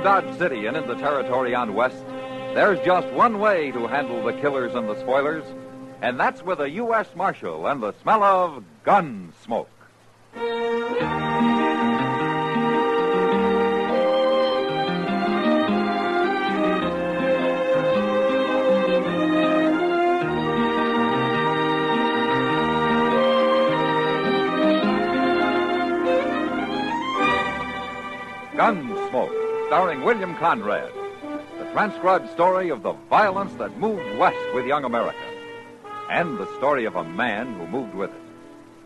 Dodge City and in the territory on West, there's just one way to handle the killers and the spoilers, and that's with a U.S. Marshal and the smell of Gunsmoke. Gunsmoke, starring William Conrad. The transcribed story of the violence that moved west with young America. And the story of a man who moved with it.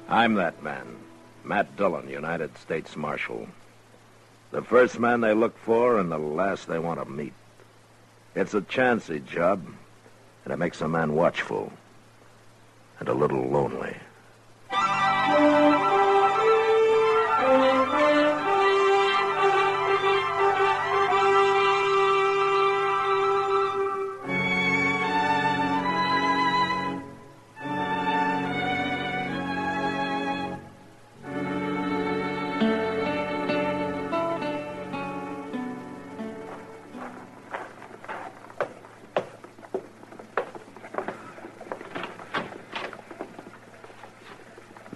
I'm that man, Matt Dillon, United States Marshal. The first man they look for and the last they want to meet. It's a chancy job, and it makes a man watchful and a little lonely.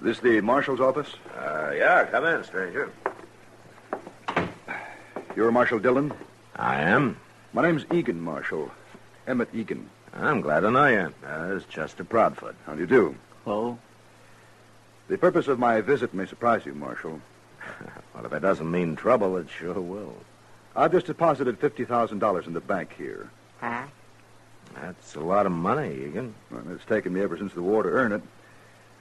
This the Marshal's office? Yeah, come in, stranger. You're Marshal Dillon? I am. My name's Egan, Marshal. Emmett Egan. I'm glad to know you. It's Chester Proudfoot. How do you do? Hello? The purpose of my visit may surprise you, Marshal. Well, if it doesn't mean trouble, it sure will. I've just deposited $50,000 in the bank here. Huh? That's a lot of money, Egan. Well, it's taken me ever since the war to earn it.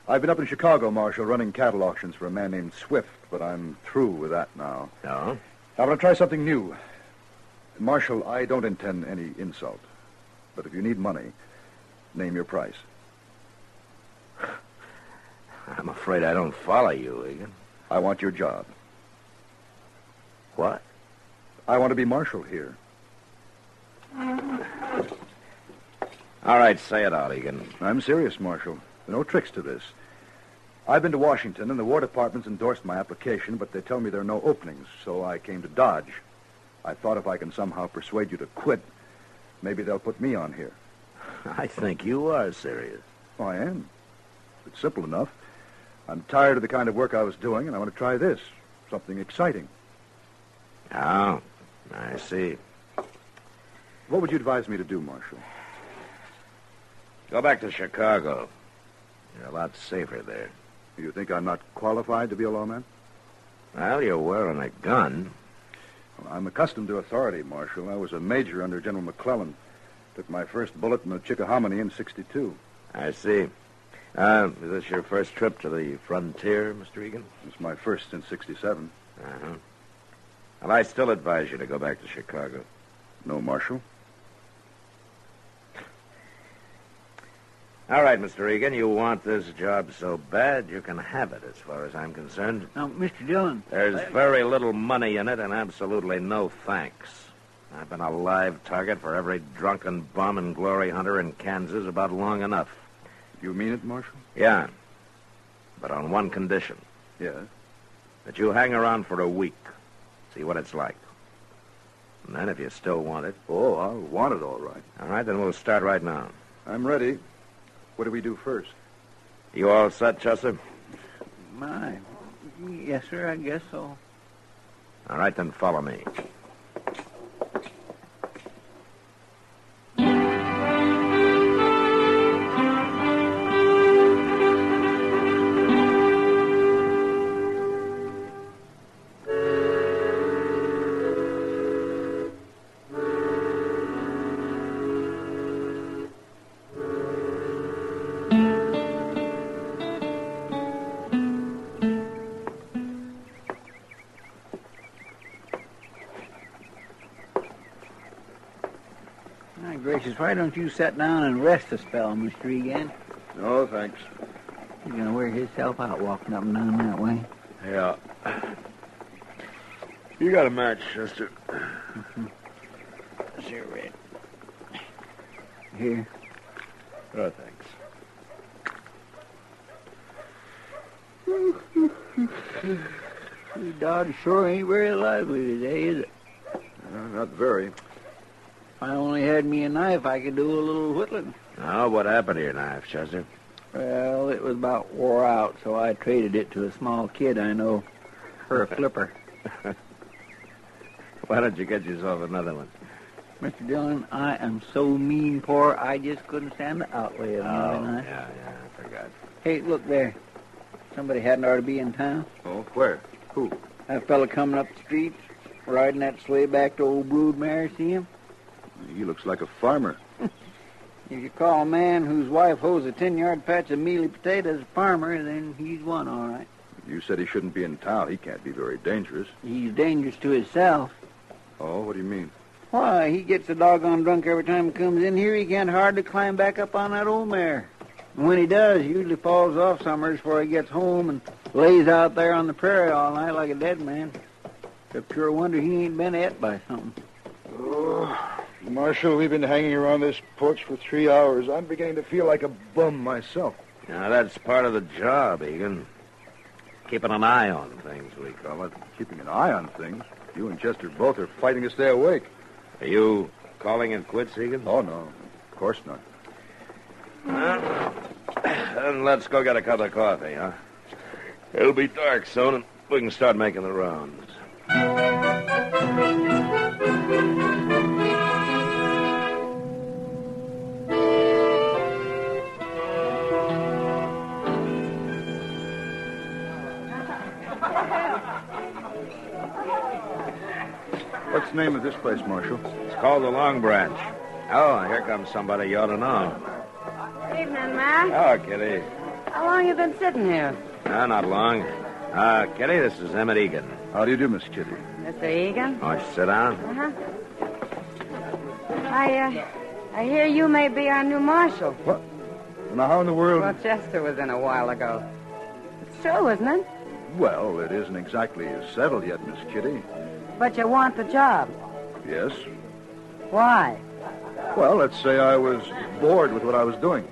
I've been up in Chicago, Marshal, running cattle auctions for a man named Swift, but I'm through with that now. No? I want to try something new. Marshal, I don't intend any insult. But if you need money, name your price. I'm afraid I don't follow you, Egan. I want your job. What? I want to be Marshal here. All right, say it out, Egan. I'm serious, Marshal. There are no tricks to this. I've been to Washington, and the War Department's endorsed my application, but they tell me there are no openings, so I came to Dodge. I thought if I can somehow persuade you to quit, maybe they'll put me on here. I think you are serious. Oh, I am. It's simple enough. I'm tired of the kind of work I was doing, and I want to try this. Something exciting. Oh, I see. What would you advise me to do, Marshal? Go back to Chicago. You're a lot safer there. You think I'm not qualified to be a lawman? Well, you're wearing a gun. Well, I'm accustomed to authority, Marshal. I was a major under General McClellan. Took my first bullet in the Chickahominy in '62. I see. Is this your first trip to the frontier, Mr. Egan? It's my first since '67. Uh-huh. Well, I still advise you to go back to Chicago. No, Marshal? All right, Mr. Egan, you want this job so bad, you can have it as far as I'm concerned. Now, Mr. Dillon. There's very little money in it and absolutely no thanks. I've been a live target for every drunken bum and glory hunter in Kansas about long enough. You mean it, Marshal? Yeah, but on one condition. Yes. That you hang around for a week, see what it's like. And then if you still want it... Oh, I'll want it all right. All right, then we'll start right now. I'm ready. What do we do first? You all set, Chester? My. Yes, sir, I guess so. All right, then follow me. My gracious, why don't you sit down and rest a spell, Mr. Egan? No, thanks. He's going to wear himself out walking up and down that way. Yeah. You got a match, Chester. Mm-hmm. Sure, Red. Here. Oh, thanks. Dodge sure ain't very lively today, is it? Not very. If I only had me a knife, I could do a little whittling. Oh, what happened to your knife, Chester? Well, it was about wore out, so I traded it to a small kid I know for a flipper. Why don't you get yourself another one? Mr. Dillon, I am so mean poor, I just couldn't stand the outlay of another knife. Yeah, I forgot. Hey, look there. Somebody hadn't ought to be in town. Oh, where? Who? That fella coming up the street, riding that sleigh back to old Broodmare, see him? He looks like a farmer. If you call a man whose wife hoes a 10-yard patch of mealy potatoes a farmer, then he's one, all right. You said he shouldn't be in town. He can't be very dangerous. He's dangerous to himself. Oh, what do you mean? Why, he gets a doggone drunk every time he comes in here. He can't hardly climb back up on that old mare. And when he does, he usually falls off summers before he gets home and lays out there on the prairie all night like a dead man. It's a pure wonder he ain't been et by something. Oh, Marshal, we've been hanging around this porch for 3 hours. I'm beginning to feel like a bum myself. Now, that's part of the job, Egan. Keeping an eye on things, we call it. Keeping an eye on things? You and Chester both are fighting to stay awake. Are you calling it quits, Egan? Oh, no. Of course not. Well, then let's go get a cup of coffee, huh? It'll be dark soon, and we can start making the rounds. What's the name of this place, Marshal? It's called the Long Branch. Oh, here comes somebody you ought to know. Evening, Matt. Oh, Kitty. How long you been sitting here? No, not long. Kitty, this is Emmett Egan. How do you do, Miss Kitty? Mr. Egan? Why don't you sit down? Uh-huh. I hear you may be our new marshal. What? Now, how in the world... Well, Chester was in a while ago. It's true, isn't it? Well, it isn't exactly settled yet, Miss Kitty. But you want the job. Yes? Why? Well, let's say I was bored with what I was doing.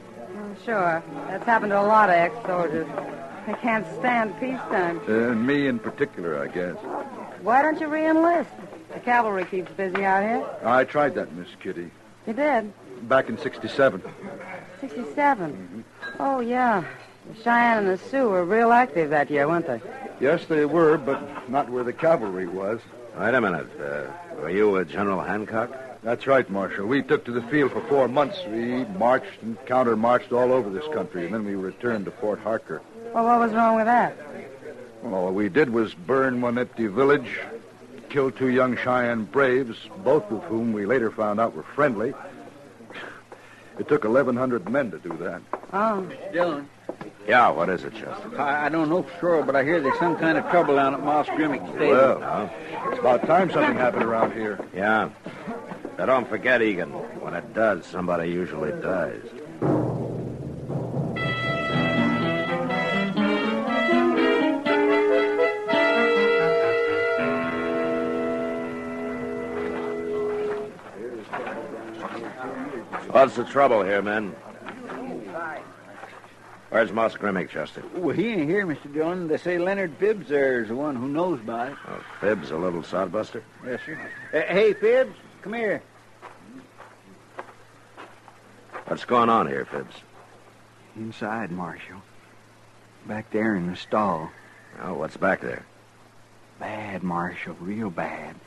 Sure. That's happened to a lot of ex-soldiers. They can't stand peacetime. Me in particular, I guess. Why don't you re-enlist? The cavalry keeps busy out here. I tried that, Miss Kitty. You did? Back in 67. 67? Mm-hmm. Oh, yeah. The Cheyenne and the Sioux were real active that year, weren't they? Yes, they were, but not where the cavalry was. Wait a minute. Were you with General Hancock? That's right, Marshal. We took to the field for 4 months. We marched and counter-marched all over this country, and then we returned to Fort Harker. Well, what was wrong with that? Well, all we did was burn one empty village, kill 2 young Cheyenne braves, both of whom we later found out were friendly. It took 1,100 men to do that. Oh. Dillon, Yeah, what is it, Chester? I don't know for sure, but I hear there's some kind of trouble down at Moss Grimmick Stable. Well, it's about time something happened around here. Yeah. Now, don't forget, Egan. When it does, somebody usually dies. What's the trouble here, men? Where's Moss Grimmick, Chester? Well, he ain't here, Mr. Dillon. They say Leonard Phibbs there is the one who knows about it. Oh, Phibbs, a little sodbuster? Yes, sir. Hey, Phibbs, come here. What's going on here, Phibbs? Inside, Marshal. Back there in the stall. Oh, what's back there? Bad, Marshal, real bad.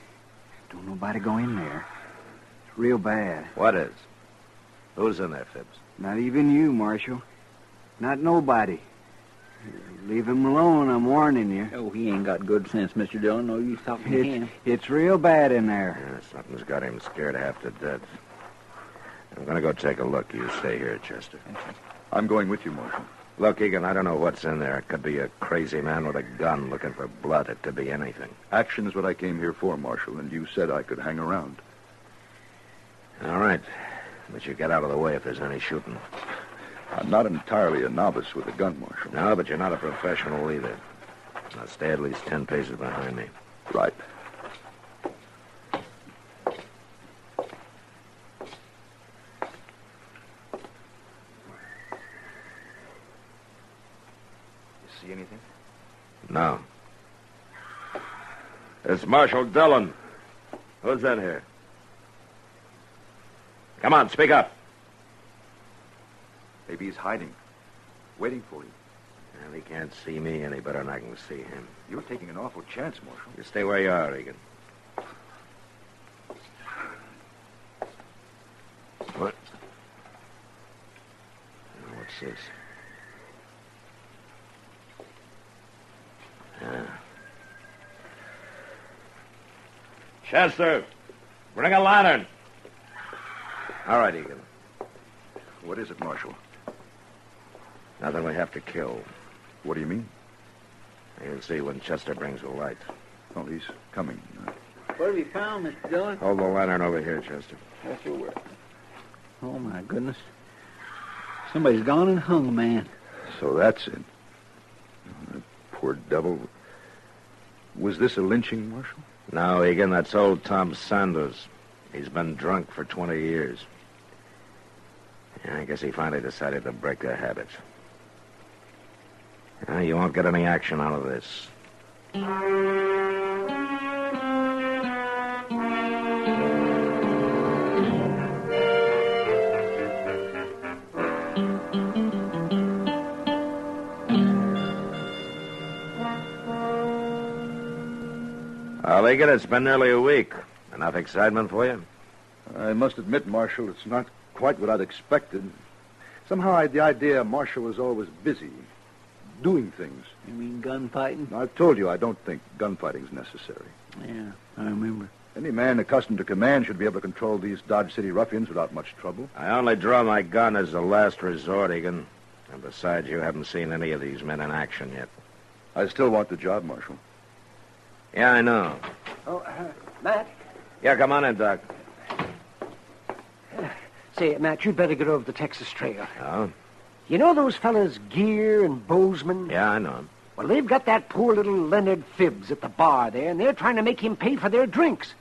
Don't nobody go in there. It's real bad. What is? Who's in there, Phibbs? Not even you, Marshal. Not nobody. Leave him alone, I'm warning you. Oh, he ain't got good sense, Mr. Dillon. No use talking to him. It's real bad in there. Yeah, something's got him scared half to death. I'm going to go take a look. You stay here, Chester. I'm going with you, Marshal. Look, Egan, I don't know what's in there. It could be a crazy man with a gun looking for blood. It could be anything. Action is what I came here for, Marshal, and you said I could hang around. All right. But you get out of the way if there's any shooting. I'm not entirely a novice with a gun, Marshal. No, but you're not a professional either. Now stay at least 10 paces behind me. Right. See anything? No. It's Marshal Dillon. Who's in here? Come on, speak up. Maybe he's hiding, waiting for you. Well, he can't see me any better than I can see him. You're taking an awful chance, Marshal. You stay where you are, Egan. What? What's this? Chester, bring a lantern. All right, Egan. What is it, Marshal? Nothing we have to kill. What do you mean? You'll see when Chester brings the light. Oh, he's coming. What have you found, Mr. Dillon? Hold the lantern over here, Chester. That's your work. Oh, my goodness. Somebody's gone and hung a man. So that's it. Oh, that poor devil. Was this a lynching, Marshal? No, Egan, that's old Tom Sanders. He's been drunk for 20 years. Yeah, I guess he finally decided to break the habit. You won't get any action out of this. Well, Egan, it's been nearly a week. Enough excitement for you? I must admit, Marshal, it's not quite what I'd expected. Somehow the idea Marshal was always busy, doing things. You mean gunfighting? I've told you I don't think gunfighting's necessary. Yeah, I remember. Any man accustomed to command should be able to control these Dodge City ruffians without much trouble. I only draw my gun as a last resort, Egan. And besides, you haven't seen any of these men in action yet. I still want the job, Marshal. Yeah, I know. Oh, Matt? Yeah, come on in, Doc. Say, Matt, you'd better get over the Texas Trail. Oh? You know those fellas Gere and Bozeman? Yeah, I know him. Well, they've got that poor little Leonard Phibbs at the bar there, and they're trying to make him pay for their drinks.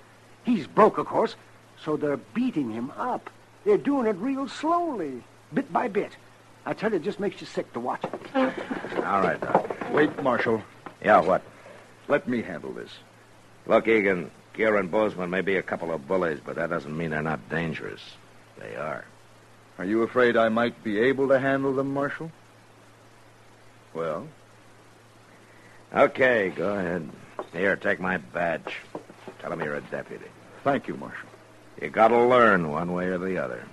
He's broke, of course, so they're beating him up. They're doing it real slowly, bit by bit. I tell you, it just makes you sick to watch it. All right, Doc. Wait, Marshal. Yeah, what? Let me handle this. Look, Egan, Gere and Bozeman may be a couple of bullies, but that doesn't mean they're not dangerous. They are. Are you afraid I might be able to handle them, Marshal? Well? Okay, go ahead. Here, take my badge. Tell them you're a deputy. Thank you, Marshal. You gotta learn one way or the other.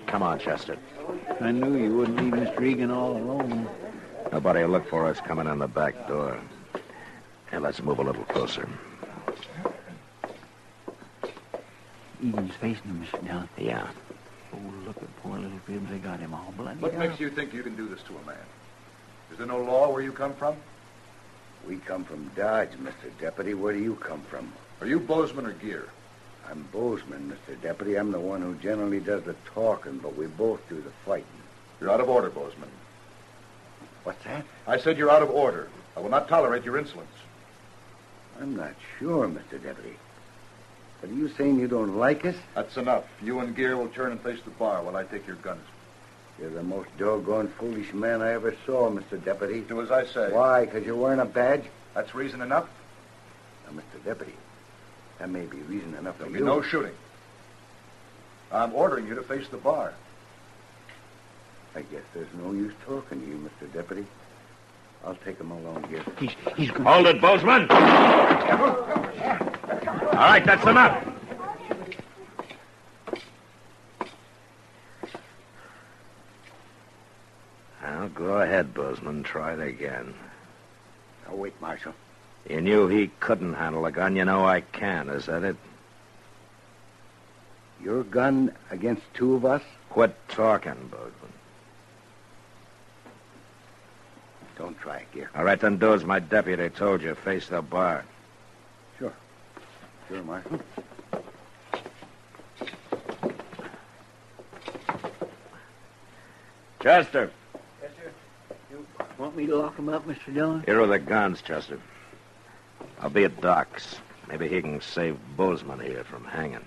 Come on, Chester. I knew you wouldn't leave Mr. Egan all alone. Nobody will look for us coming in the back door. And let's move a little closer. Egan's facing him, Mr. Dillon. Yeah. Oh, look at poor little Phibbs. They got him all bloody. What makes you think you can do this to a man? Is there no law where you come from? We come from Dodge, Mr. Deputy. Where do you come from? Are you Bozeman or Gere? I'm Bozeman, Mr. Deputy. I'm the one who generally does the talking, but we both do the fighting. You're out of order, Bozeman. What's that? I said you're out of order. I will not tolerate your insolence. I'm not sure, Mr. Deputy. But are you saying you don't like us? That's enough. You and Gere will turn and face the bar while I take your guns. You're the most doggone foolish man I ever saw, Mr. Deputy. Do as I say. Why? Because you're wearing a badge? That's reason enough? Now, Mr. Deputy, that may be reason enough for There'll you. be no shooting. I'm ordering you to face the bar. I guess there's no use talking to you, Mr. Deputy. I'll take him along here. He's going. Hold it, Bozeman! All right, that's enough. Now, go ahead, Bozeman. Try it again. Now, wait, Marshal. You knew he couldn't handle a gun. You know I can. Is that it? Your gun against two of us? Quit talking, Bozeman. Don't try it, Gere. All right, then do as my deputy told you. Face the bar. Sure, Marshal. Chester. Yes, sir. You want me to lock him up, Mr. Dillon? Here are the guns, Chester. I'll be at Doc's. Maybe he can save Bozeman here from hanging.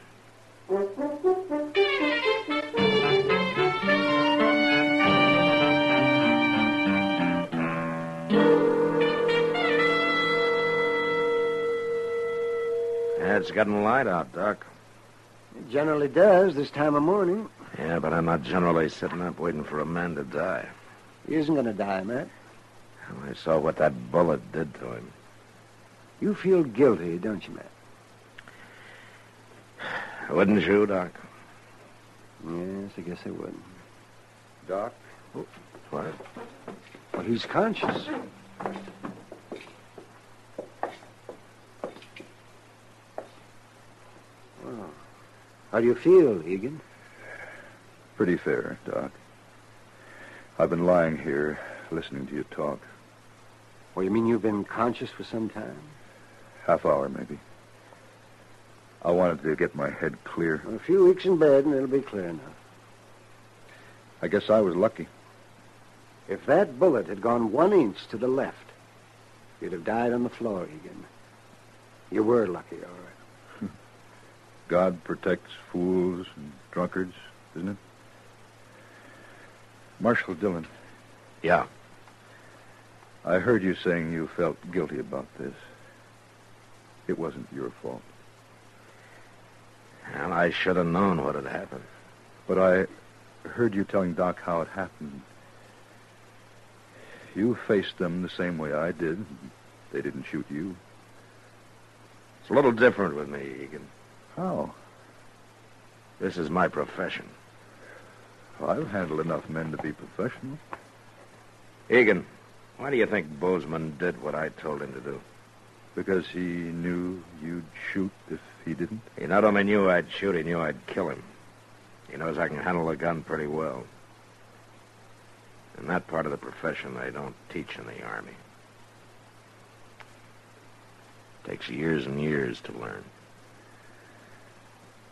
Yeah, it's getting light out, Doc. It generally does this time of morning. Yeah, but I'm not generally sitting up waiting for a man to die. He isn't going to die, Matt. Well, I saw what that bullet did to him. You feel guilty, don't you, Matt? Wouldn't you, Doc? Yes, I guess I would. Doc? What? Well, he's conscious. Well, how do you feel, Egan? Pretty fair, Doc. I've been lying here, listening to you talk. Well, you mean you've been conscious for some time? Half hour, maybe. I wanted to get my head clear. Well, a few weeks in bed and it'll be clear enough. I guess I was lucky. If that bullet had gone 1 inch to the left, you'd have died on the floor, Egan. You were lucky, all right. God protects fools and drunkards, isn't it? Marshal Dillon, Yeah. I heard you saying you felt guilty about this. It wasn't your fault. Well, I should have known what had happened. But I heard you telling Doc how it happened. You faced them the same way I did. They didn't shoot you. It's a little different with me, Egan. How? This is my profession. Well, I've handled enough men to be professional. Egan, why do you think Bozeman did what I told him to do? Because he knew you'd shoot if he didn't? He not only knew I'd shoot, he knew I'd kill him. He knows I can handle a gun pretty well. And that part of the profession they don't teach in the Army. Takes years and years to learn.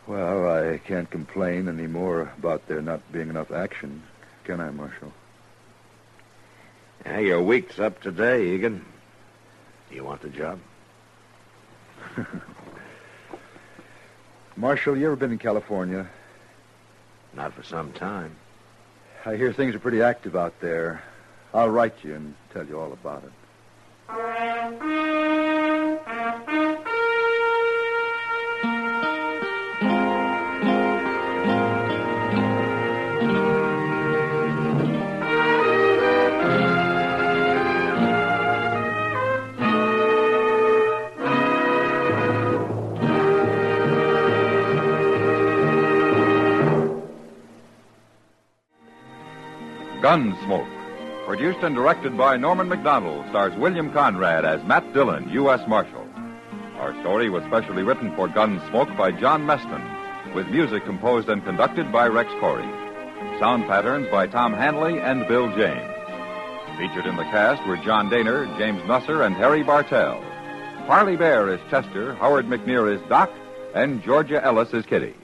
Well, I can't complain any more about there not being enough action, can I, Marshal? Yeah, your week's up today, Egan. Do you want the job? Marshal, you ever been in California? Not for some time. I hear things are pretty active out there. I'll write you and tell you all about it. Gunsmoke, produced and directed by Norman McDonald, stars William Conrad as Matt Dillon, U.S. Marshal. Our story was specially written for Gunsmoke by John Meston, with music composed and conducted by Rex Corey. Sound patterns by Tom Hanley and Bill James. Featured in the cast were John Daner, James Nusser, and Harry Bartell. Parley Bear is Chester, Howard McNear is Doc, and Georgia Ellis is Kitty.